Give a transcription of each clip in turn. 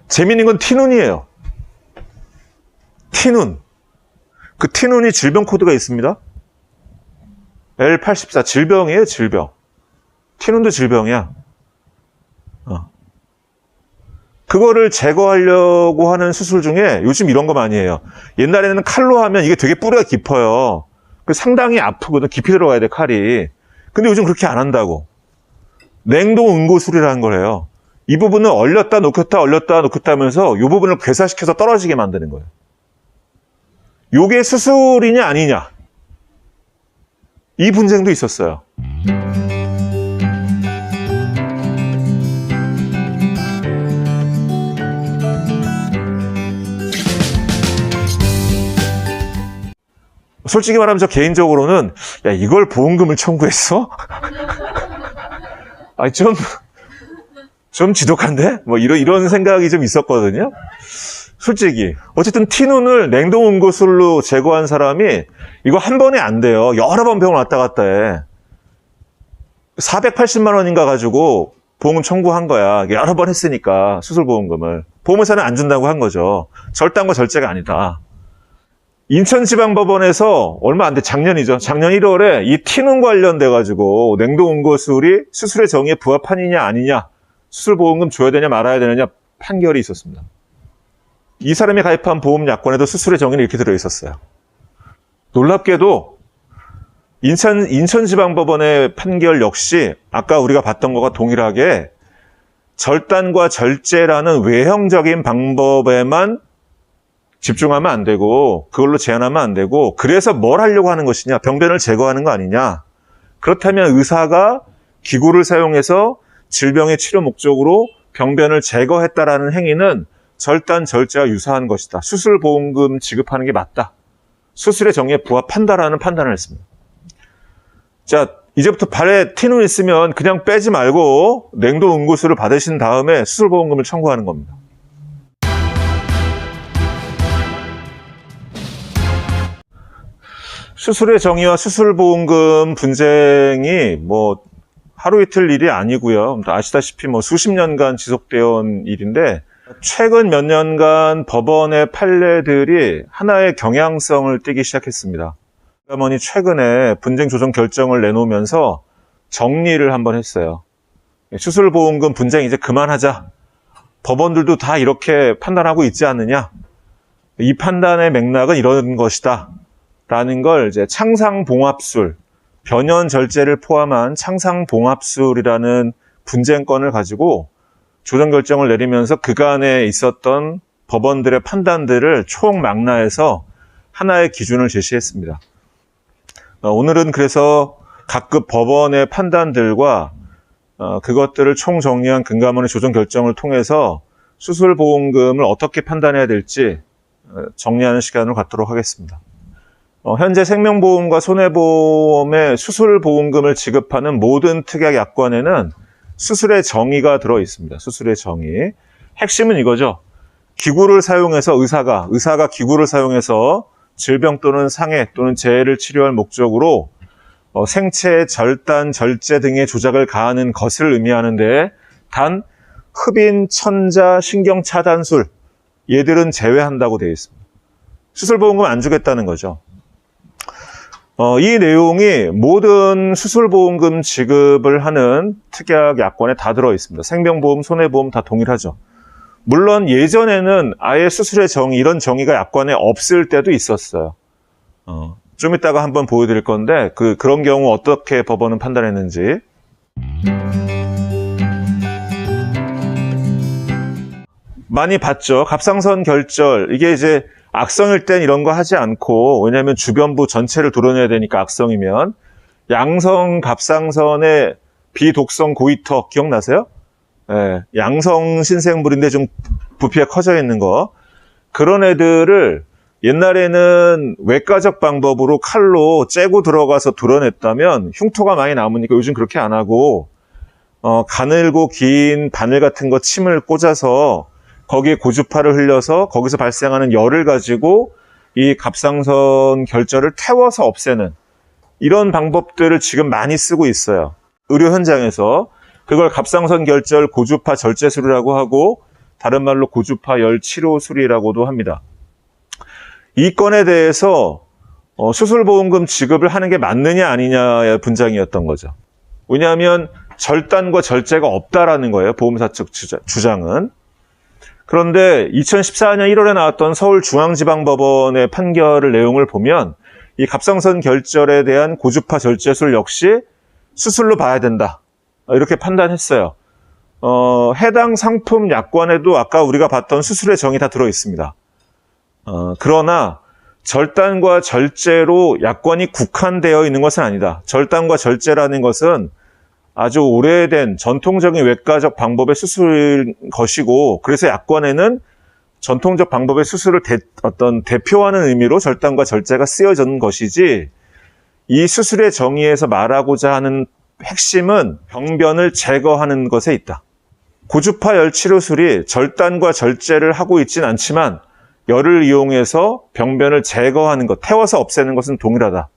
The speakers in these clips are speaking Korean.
재미있는 건 티눈이에요. 티눈. 그 티눈이 질병 코드가 있습니다. L84 질병이에요, 질병. 티눈도 질병이야. 그거를 제거하려고 하는 수술 중에 요즘 이런 거 많이 해요. 옛날에는 칼로 하면 이게 되게 뿌리가 깊어요. 상당히 아프거든. 깊이 들어가야 돼, 칼이. 근데 요즘 그렇게 안 한다고. 냉동 응고술이라는 걸 해요. 이 부분은 얼렸다 놓겠다 얼렸다 놓겠다 하면서 이 부분을 괴사시켜서 떨어지게 만드는 거예요. 요게 수술이냐 아니냐. 이 분쟁도 있었어요. 솔직히 말하면 저 개인적으로는 야 이걸 보험금을 청구했어? 아니 좀 지독한데? 뭐 이런 생각이 좀 있었거든요. 솔직히 어쨌든 티눈을 냉동 응고술로 제거한 사람이 이거 한 번에 안 돼요. 여러 번 병원 왔다 갔다 해. 480만 원인가 가지고 보험금 청구한 거야. 여러 번 했으니까 수술보험금을. 보험회사는 안 준다고 한 거죠. 절단과 절제가 아니다. 인천지방법원에서 얼마 안 돼, 작년이죠. 작년 1월에 이 티눈 관련돼가지고 냉동응고술이 수술의 정의에 부합하느냐 아니냐, 수술보험금 줘야 되냐 말아야 되느냐 판결이 있었습니다. 이 사람이 가입한 보험 약관에도 수술의 정의는 이렇게 들어있었어요. 놀랍게도 인천지방법원의 판결 역시 아까 우리가 봤던 것과 동일하게 절단과 절제라는 외형적인 방법에만 집중하면 안 되고 그걸로 제한하면 안 되고 그래서 뭘 하려고 하는 것이냐? 병변을 제거하는 거 아니냐? 그렇다면 의사가 기구를 사용해서 질병의 치료 목적으로 병변을 제거했다라는 행위는 절단, 절제와 유사한 것이다. 수술보험금 지급하는 게 맞다. 수술의 정의에 부합한다라는 판단을 했습니다. 자, 이제부터 발에 티눈 있으면 그냥 빼지 말고 냉동응고술을 받으신 다음에 수술보험금을 청구하는 겁니다. 수술의 정의와 수술보험금 분쟁이 하루 이틀 일이 아니고요. 아시다시피 수십 년간 지속되어 온 일인데 최근 몇 년간 법원의 판례들이 하나의 경향성을 띠기 시작했습니다. 법원이 최근에 분쟁 조정 결정을 내놓으면서 정리를 한번 했어요. 수술보험금 분쟁 이제 그만하자. 법원들도 다 이렇게 판단하고 있지 않느냐. 이 판단의 맥락은 이런 것이다. 라는 걸 이제 창상봉합술, 변연절제를 포함한 창상봉합술이라는 분쟁권을 가지고 조정 결정을 내리면서 그간에 있었던 법원들의 판단들을 총망라해서 하나의 기준을 제시했습니다. 오늘은 그래서 각급 법원의 판단들과 그것들을 총정리한 금감원의 조정 결정을 통해서 수술보험금을 어떻게 판단해야 될지 정리하는 시간을 갖도록 하겠습니다. 현재 생명보험과 손해보험의 수술보험금을 지급하는 모든 특약약관에는 수술의 정의가 들어있습니다. 수술의 정의. 핵심은 이거죠. 기구를 사용해서 의사가 기구를 사용해서 질병 또는 상해 또는 재해를 치료할 목적으로 생체 절단, 절제 등의 조작을 가하는 것을 의미하는데 단 흡인, 천자, 신경차단술 얘들은 제외한다고 되어 있습니다. 수술보험금 안 주겠다는 거죠. 이 내용이 모든 수술보험금 지급을 하는 특약 약관에 다 들어 있습니다. 생명보험, 손해보험 다 동일하죠. 물론 예전에는 아예 수술의 정의, 이런 정의가 약관에 없을 때도 있었어요. 좀 이따가 한번 보여드릴 건데 그런 경우 어떻게 법원은 판단했는지. 많이 봤죠. 갑상선 결절, 이게 이제 악성일 땐 이런 거 하지 않고, 왜냐하면 주변부 전체를 도려내야 되니까 악성이면. 양성 갑상선의 비독성 고이터 기억나세요? 예, 양성 신생물인데 좀 부피가 커져 있는 거. 그런 애들을 옛날에는 외과적 방법으로 칼로 째고 들어가서 도려냈다면 흉터가 많이 남으니까 요즘 그렇게 안 하고 가늘고 긴 바늘 같은 거 침을 꽂아서 거기에 고주파를 흘려서 거기서 발생하는 열을 가지고 이 갑상선 결절을 태워서 없애는 이런 방법들을 지금 많이 쓰고 있어요. 의료 현장에서 그걸 갑상선 결절 고주파 절제술이라고 하고 다른 말로 고주파 열 치료술이라고도 합니다. 이 건에 대해서 수술보험금 지급을 하는 게 맞느냐 아니냐의 분쟁이었던 거죠. 왜냐하면 절단과 절제가 없다라는 거예요. 보험사 측 주장은. 그런데 2014년 1월에 나왔던 서울중앙지방법원의 판결의 내용을 보면 이 갑상선 결절에 대한 고주파 절제술 역시 수술로 봐야 된다. 이렇게 판단했어요. 해당 상품 약관에도 아까 우리가 봤던 수술의 정의 다 들어 있습니다. 그러나 절단과 절제로 약관이 국한되어 있는 것은 아니다. 절단과 절제라는 것은 아주 오래된 전통적인 외과적 방법의 수술인 것이고, 그래서 약관에는 전통적 방법의 수술을 대표하는 의미로 절단과 절제가 쓰여진 것이지, 이 수술의 정의에서 말하고자 하는 핵심은 병변을 제거하는 것에 있다. 고주파 열 치료술이 절단과 절제를 하고 있진 않지만 열을 이용해서 병변을 제거하는 것, 태워서 없애는 것은 동일하다.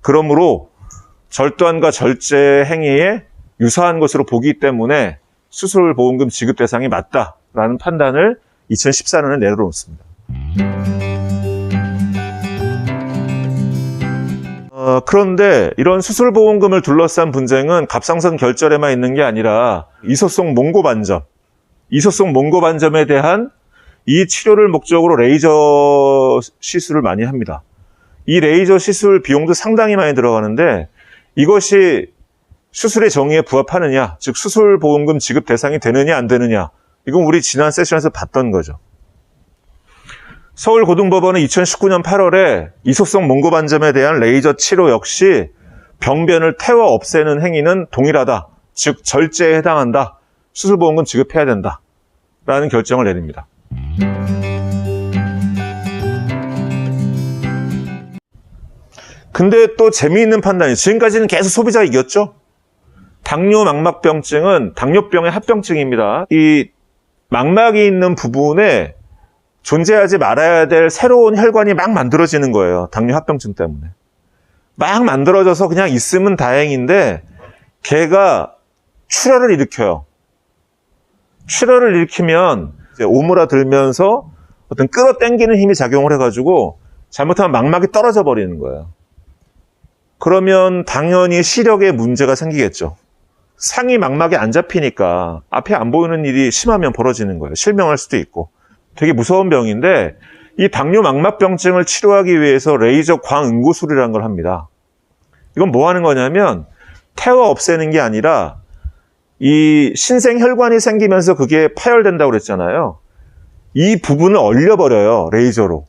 그러므로 절단과 절제 행위에 유사한 것으로 보기 때문에 수술보험금 지급 대상이 맞다라는 판단을 2014년에 내려놓습니다. 그런데 이런 수술보험금을 둘러싼 분쟁은 갑상선 결절에만 있는 게 아니라 이소성 몽고반점, 이소성 몽고반점에 대한 이 치료를 목적으로 레이저 시술을 많이 합니다. 이 레이저 시술 비용도 상당히 많이 들어가는데 이것이 수술의 정의에 부합하느냐, 즉 수술보험금 지급 대상이 되느냐 안 되느냐, 이건 우리 지난 세션에서 봤던 거죠. 서울고등법원은 2019년 8월에 이소성 몽고반점에 대한 레이저 치료 역시 병변을 태워 없애는 행위는 동일하다, 즉 절제에 해당한다, 수술보험금 지급해야 된다 라는 결정을 내립니다. 근데 또 재미있는 판단이, 지금까지는 계속 소비자가 이겼죠. 당뇨 망막병증은 당뇨병의 합병증입니다. 이 망막이 있는 부분에 존재하지 말아야 될 새로운 혈관이 막 만들어지는 거예요. 당뇨 합병증 때문에. 막 만들어져서 그냥 있으면 다행인데 걔가 출혈을 일으켜요. 출혈을 일으키면 이제 오므라들면서 어떤 끌어당기는 힘이 작용을 해가지고 잘못하면 망막이 떨어져 버리는 거예요. 그러면 당연히 시력에 문제가 생기겠죠. 상위 망막이 안 잡히니까 앞에 안 보이는 일이 심하면 벌어지는 거예요. 실명할 수도 있고. 되게 무서운 병인데 이 당뇨 망막병증을 치료하기 위해서 레이저 광응고술이라는 걸 합니다. 이건 뭐 하는 거냐면 태워 없애는 게 아니라 이 신생혈관이 생기면서 그게 파열된다고 그랬잖아요. 이 부분을 얼려버려요. 레이저로.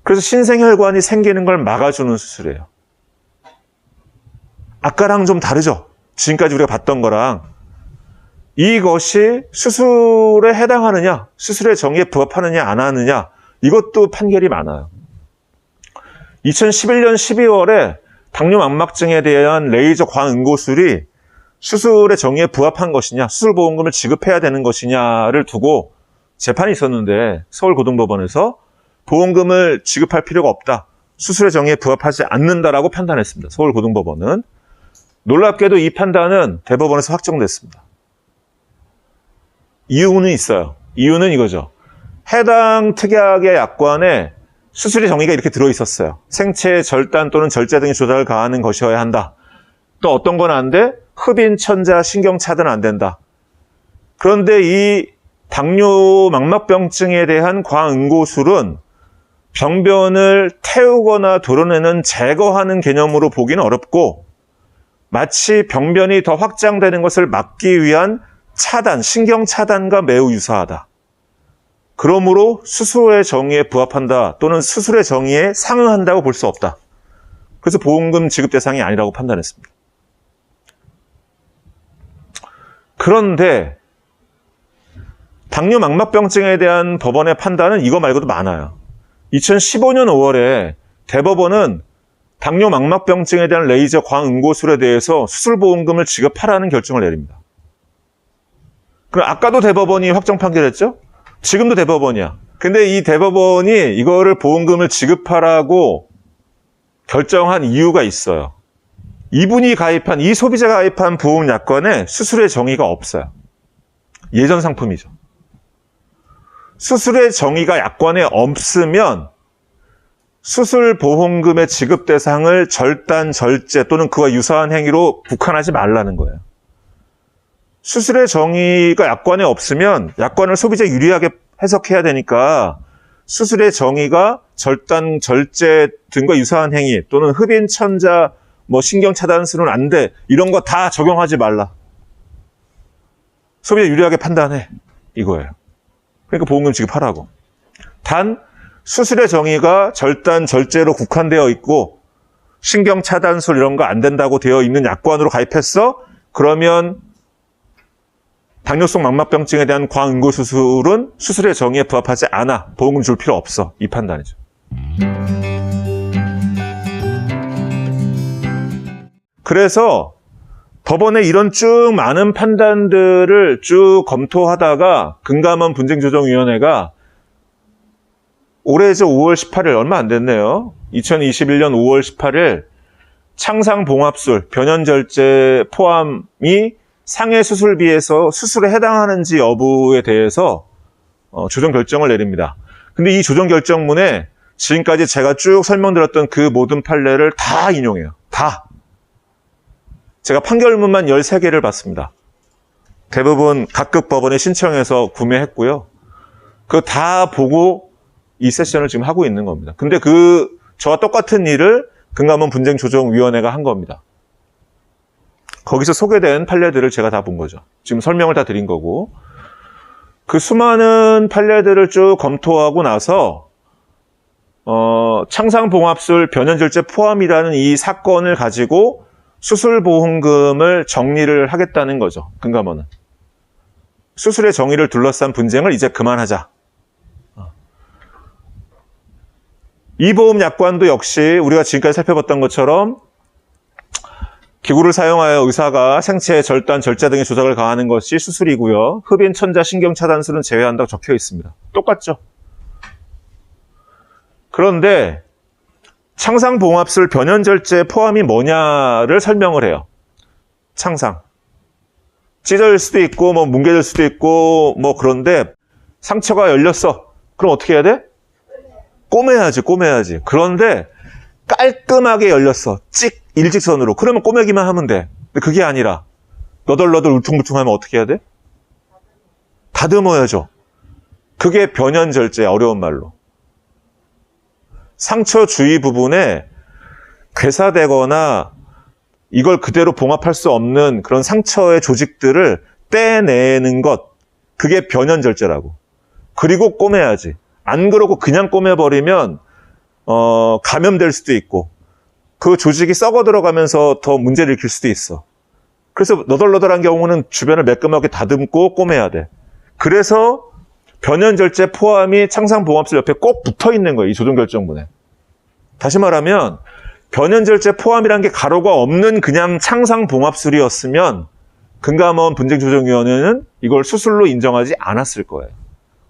그래서 신생혈관이 생기는 걸 막아주는 수술이에요. 아까랑 좀 다르죠? 지금까지 우리가 봤던 거랑. 이것이 수술에 해당하느냐, 수술의 정의에 부합하느냐 안 하느냐, 이것도 판결이 많아요. 2011년 12월에 당뇨 망막증에 대한 레이저 광응고술이 수술의 정의에 부합한 것이냐, 수술보험금을 지급해야 되는 것이냐를 두고 재판이 있었는데 서울고등법원에서 보험금을 지급할 필요가 없다, 수술의 정의에 부합하지 않는다라고 판단했습니다. 서울고등법원은. 놀랍게도 이 판단은 대법원에서 확정됐습니다. 이유는 있어요. 이유는 이거죠. 해당 특약의 약관에 수술의 정의가 이렇게 들어있었어요. 생체 절단 또는 절제 등의 조작을 가하는 것이어야 한다. 또 어떤 건 안 돼? 흡인, 천자, 신경 차단은 안 된다. 그런데 이 당뇨 망막병증에 대한 광응고술은 병변을 태우거나 도려내는 제거하는 개념으로 보기는 어렵고, 마치 병변이 더 확장되는 것을 막기 위한 차단, 신경 차단과 매우 유사하다. 그러므로 수술의 정의에 부합한다 또는 수술의 정의에 상응한다고 볼 수 없다. 그래서 보험금 지급 대상이 아니라고 판단했습니다. 그런데 당뇨 망막병증에 대한 법원의 판단은 이거 말고도 많아요. 2015년 5월에 대법원은 당뇨 망막병증에 대한 레이저 광응고술에 대해서 수술보험금을 지급하라는 결정을 내립니다. 그럼 아까도 대법원이 확정 판결했죠? 지금도 대법원이야. 근데 이 대법원이 이거를 보험금을 지급하라고 결정한 이유가 있어요. 이분이 가입한, 이 소비자가 가입한 보험약관에 수술의 정의가 없어요. 예전 상품이죠. 수술의 정의가 약관에 없으면 수술보험금의 지급 대상을 절단, 절제 또는 그와 유사한 행위로 국한하지 말라는 거예요. 수술의 정의가 약관에 없으면 약관을 소비자에 유리하게 해석해야 되니까 수술의 정의가 절단, 절제 등과 유사한 행위 또는 흡인, 천자, 신경차단술은 안 돼. 이런 거 다 적용하지 말라. 소비자 유리하게 판단해. 이거예요. 그러니까 보험금 지급하라고. 단 수술의 정의가 절단, 절제로 국한되어 있고 신경차단술 이런 거 안 된다고 되어 있는 약관으로 가입했어? 그러면 당뇨성 망막병증에 대한 광응고수술은 수술의 정의에 부합하지 않아. 보험금 줄 필요 없어. 이 판단이죠. 그래서 법원에 이런 쭉 많은 판단들을 쭉 검토하다가 금감원 분쟁조정위원회가 올해죠. 5월 18일 얼마 안 됐네요. 2021년 5월 18일 창상봉합술, 변연절제 포함이 상해 수술비에서 수술에 해당하는지 여부에 대해서 조정 결정을 내립니다. 근데 이 조정 결정문에 지금까지 제가 쭉 설명드렸던 그 모든 판례를 다 인용해요. 다. 제가 판결문만 13개를 봤습니다. 대부분 각급 법원에 신청해서 구매했고요. 그거 다 보고 이 세션을 지금 하고 있는 겁니다. 근데 저와 똑같은 일을 금감원 분쟁조정위원회가 한 겁니다. 거기서 소개된 판례들을 제가 다 본 거죠. 지금 설명을 다 드린 거고. 그 수많은 판례들을 쭉 검토하고 나서 창상봉합술 변연절제 포함이라는 이 사건을 가지고 수술보험금을 정리를 하겠다는 거죠. 금감원은. 수술의 정의를 둘러싼 분쟁을 이제 그만하자. 이 보험 약관도 역시 우리가 지금까지 살펴봤던 것처럼 기구를 사용하여 의사가 생체, 절단, 절제 등의 조작을 가하는 것이 수술이고요. 흡인, 천자, 신경차단술은 제외한다고 적혀 있습니다. 똑같죠? 그런데 창상봉합술 변연절제 포함이 뭐냐를 설명을 해요. 창상. 찢어질 수도 있고 뭉개질 수도 있고 그런데 상처가 열렸어. 그럼 어떻게 해야 돼? 꼬매야지. 그런데 깔끔하게 열렸어. 일직선으로. 그러면 꼬매기만 하면 돼. 근데 그게 아니라 너덜너덜 울퉁불퉁하면 어떻게 해야 돼? 다듬어야죠. 그게 변연절제, 어려운 말로. 상처 주위 부분에 괴사되거나 이걸 그대로 봉합할 수 없는 그런 상처의 조직들을 떼내는 것, 그게 변연절제라고. 그리고 꼬매야지. 안 그러고 그냥 꼬매버리면 감염될 수도 있고 그 조직이 썩어 들어가면서 더 문제를 일으킬 수도 있어. 그래서 너덜너덜한 경우는 주변을 매끈하게 다듬고 꼬매야 돼. 그래서 변연절제 포함이 창상봉합술 옆에 꼭 붙어 있는 거예요. 이 조정결정문에. 다시 말하면 변연절제 포함이란 게 가로가 없는 그냥 창상봉합술이었으면 금감원 분쟁조정위원회는 이걸 수술로 인정하지 않았을 거예요.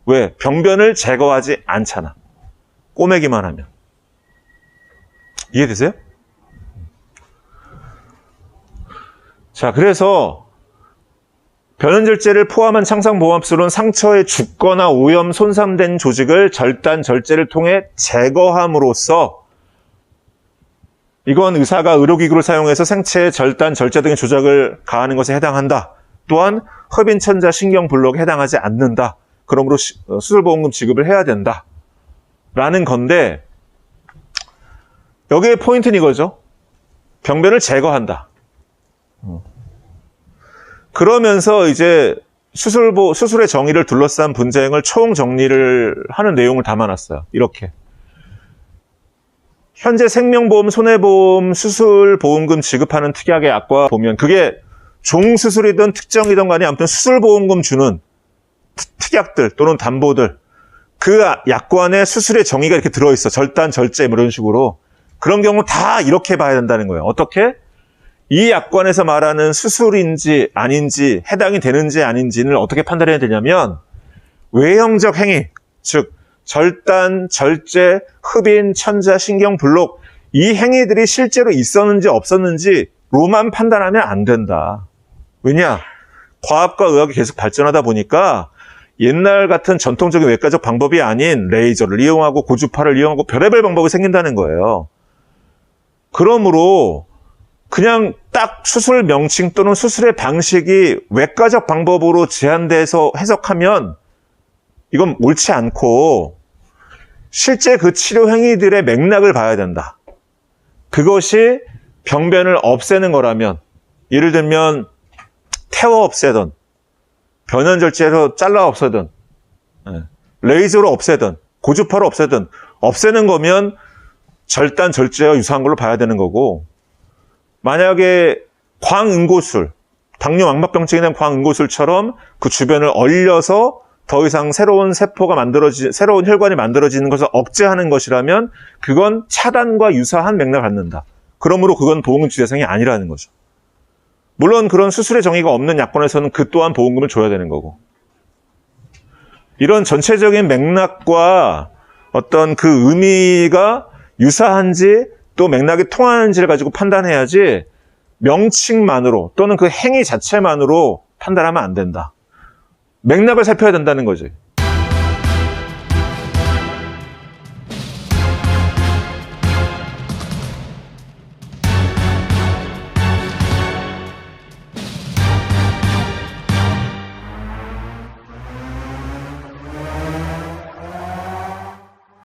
왜? 병변을 제거하지 않잖아. 꼬매기만 하면. 이해되세요? 자, 그래서 변연절제를 포함한 창상봉합술은 상처에 죽거나 오염, 손상된 조직을 절단, 절제를 통해 제거함으로써 이건 의사가 의료기구를 사용해서 생체의 절단, 절제 등의 조작을 가하는 것에 해당한다. 또한 흡인, 천자, 신경블록에 해당하지 않는다. 그러므로 수술보험금 지급을 해야 된다. 라는 건데 여기에 포인트는 이거죠. 병변을 제거한다. 그러면서 이제 수술의 정의를 둘러싼 분쟁을 총 정리를 하는 내용을 담아놨어요. 이렇게. 현재 생명보험, 손해보험, 수술보험금 지급하는 특약의 약과 보면 그게 종수술이든 특정이든 간에 아무튼 수술보험금 주는 특약들 또는 담보들 그 약관에 수술의 정의가 이렇게 들어있어. 절단, 절제 이런 식으로. 그런 경우 다 이렇게 봐야 된다는 거예요. 어떻게? 이 약관에서 말하는 수술인지 아닌지 해당이 되는지 아닌지를 어떻게 판단해야 되냐면 외형적 행위, 즉 절단, 절제, 흡인, 천자, 신경, 블록 이 행위들이 실제로 있었는지 없었는지로만 판단하면 안 된다. 왜냐? 과학과 의학이 계속 발전하다 보니까 옛날 같은 전통적인 외과적 방법이 아닌 레이저를 이용하고 고주파를 이용하고 별의별 방법이 생긴다는 거예요. 그러므로 그냥 딱 수술 명칭 또는 수술의 방식이 외과적 방법으로 제한돼서 해석하면 이건 옳지 않고 실제 그 치료 행위들의 맥락을 봐야 된다. 그것이 병변을 없애는 거라면, 예를 들면 태워 없애든 변연절제로 잘라 없애든 레이저로 없애든 고주파로 없애든 없애는 거면 절단 절제와 유사한 걸로 봐야 되는 거고, 만약에 광응고술, 당뇨 망막병증에 대한 광응고술처럼 그 주변을 얼려서 더 이상 새로운 세포가 새로운 혈관이 만들어지는 것을 억제하는 것이라면 그건 차단과 유사한 맥락을 갖는다. 그러므로 그건 보험금 지주 대상이 아니라는 거죠. 물론 그런 수술의 정의가 없는 약권에서는 그 또한 보험금을 줘야 되는 거고. 이런 전체적인 맥락과 어떤 그 의미가 유사한지 또 맥락이 통하는지를 가지고 판단해야지 명칭만으로 또는 그 행위 자체만으로 판단하면 안 된다. 맥락을 살펴야 된다는 거지.